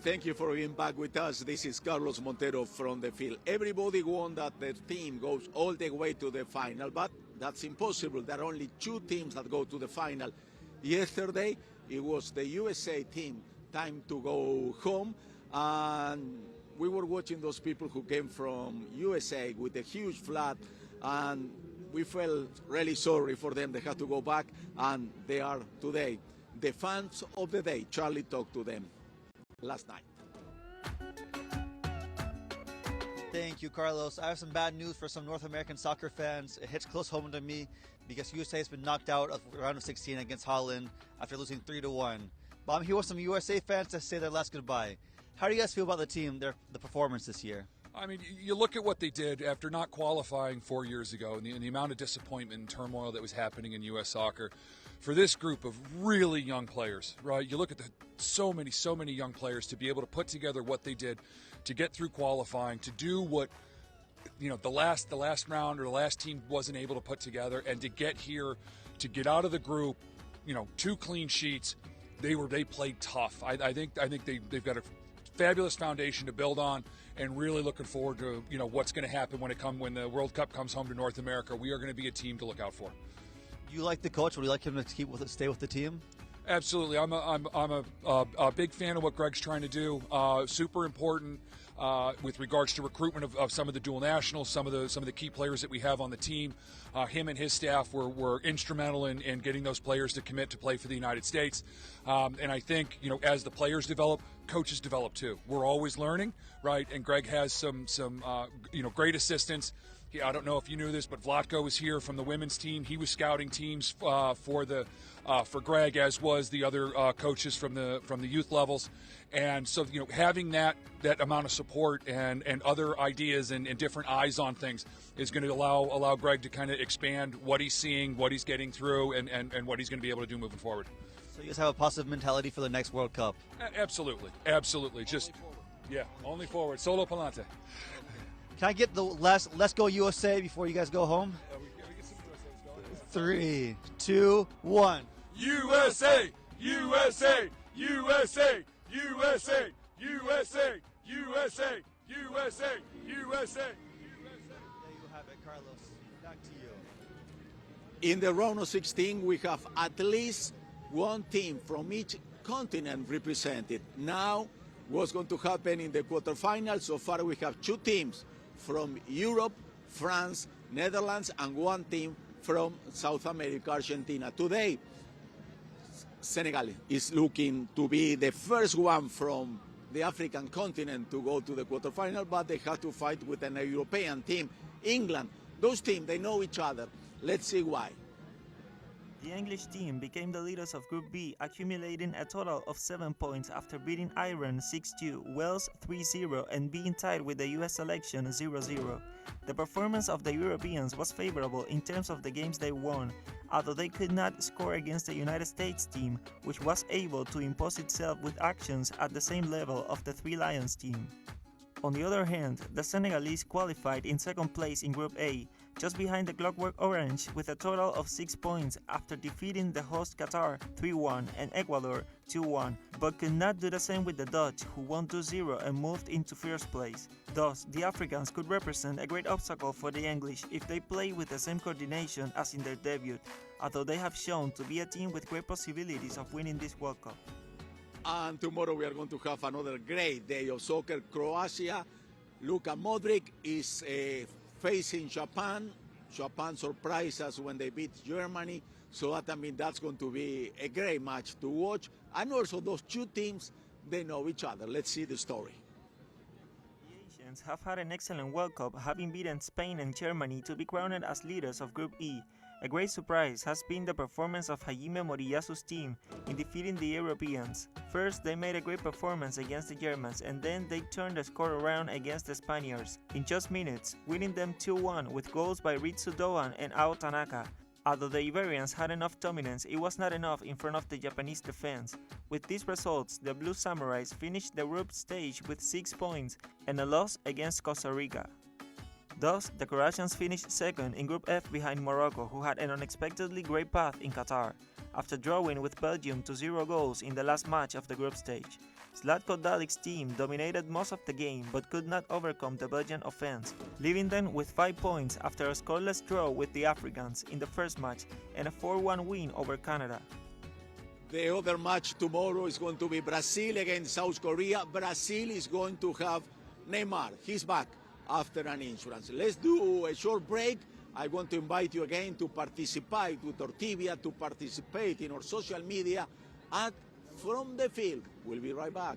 Thank you for being back with us. This is Carlos Montero from the field. Everybody wants that their team goes all the way to the final, but that's impossible. There are only 2 teams that go to the final. Yesterday, it was the USA team, time to go home, and we were watching those people who came from USA with a huge flag, and we felt really sorry for them. They had to go back, and they are today the fans of the day. Charlie talked to them last night. Thank you, Carlos. I have some bad news for some North American soccer fans. It hits close home to me because USA has been knocked out of round of 16 against Holland after losing 3-1. But I'm here with some USA fans to say their last goodbye. How do you guys feel about the team, the performance this year? I mean, you look at what they did after not qualifying 4 years ago and the amount of disappointment and turmoil that was happening in U.S. soccer. For this group of really young players, right? You look at so many young players to be able to put together what they did to get through qualifying, to do what, you know, the last round or the last team wasn't able to put together, and to get here, to get out of the group, you know, 2 clean sheets. They played tough. I think they've got a fabulous foundation to build on, and really looking forward to, you know, what's going to happen when the World Cup comes home to North America. We are going to be a team to look out for. Do you like the coach? Would you like him to stay with the team? Absolutely. I'm a big fan of what Greg's trying to do. Super important with regards to recruitment of some of the dual nationals, some of the key players that we have on the team. Him and his staff were instrumental in getting those players to commit to play for the United States. And I think, you know, as the players develop, coaches develop too. We're always learning, right? And Greg has some great assistants. I don't know if you knew this, but Vlatko was here from the women's team. He was scouting teams for Greg, as was the other coaches from the youth levels. And so, you know, having that amount of support and other ideas and different eyes on things is going to allow Greg to kind of expand what he's seeing, what he's getting through, and what he's going to be able to do moving forward. So you guys have a positive mentality for the next World Cup? Absolutely. Just only forward. Solo pa'lante. Can I get the last "Let's Go USA" before you guys go home? 3, 2, 1. USA! USA! USA! USA! USA! USA! USA! USA! There you have it, Carlos. Back to you. In the round of 16, we have at least 1 team from each continent represented. Now, what's going to happen in the quarterfinals? So far, we have 2 teams from Europe, France, Netherlands, and 1 team from South America, Argentina. Today, Senegal is looking to be the first one from the African continent to go to the quarterfinal, but they have to fight with an European team. England, those teams, they know each other. Let's see why. The English team became the leaders of Group B, accumulating a total of 7 points after beating Ireland 6-2, Wales 3-0, and being tied with the US selection 0-0. The performance of the Europeans was favorable in terms of the games they won, although they could not score against the United States team, which was able to impose itself with actions at the same level of the Three Lions team. On the other hand, the Senegalese qualified in second place in Group A, just behind the Clockwork Orange with a total of 6 points after defeating the host Qatar 3-1 and Ecuador 2-1, but could not do the same with the Dutch, who won 2-0 and moved into first place. Thus, the Africans could represent a great obstacle for the English if they play with the same coordination as in their debut, although they have shown to be a team with great possibilities of winning this World Cup. And tomorrow we are going to have another great day of soccer. Croatia, Luka Modric is facing Japan. Japan surprised us when they beat Germany. So that's going to be a great match to watch. And also those 2 teams, they know each other. Let's see the story. The Asians have had an excellent World Cup, having beaten Spain and Germany to be crowned as leaders of Group E. A great surprise has been the performance of Jaime Moriyasu's team in defeating the Europeans. First, they made a great performance against the Germans, and then they turned the score around against the Spaniards in just minutes, winning them 2-1 with goals by Ritsu Doan and Ao Tanaka. Although the Iberians had enough dominance, it was not enough in front of the Japanese defense. With these results, the Blue Samurais finished the group stage with 6 points and a loss against Costa Rica. Thus, the Croatians finished second in Group F behind Morocco, who had an unexpectedly great path in Qatar, after drawing with Belgium to 0 goals in the last match of the group stage. Zlatko Dalic's team dominated most of the game but could not overcome the Belgian offense, leaving them with 5 points after a scoreless draw with the Africans in the first match and a 4-1 win over Canada. The other match tomorrow is going to be Brazil against South Korea. Brazil is going to have Neymar. He's back after an insurance. Let's do a short break. I want to invite you again to participate with Ortibia, to participate in our social media at From the Field. We'll be right back.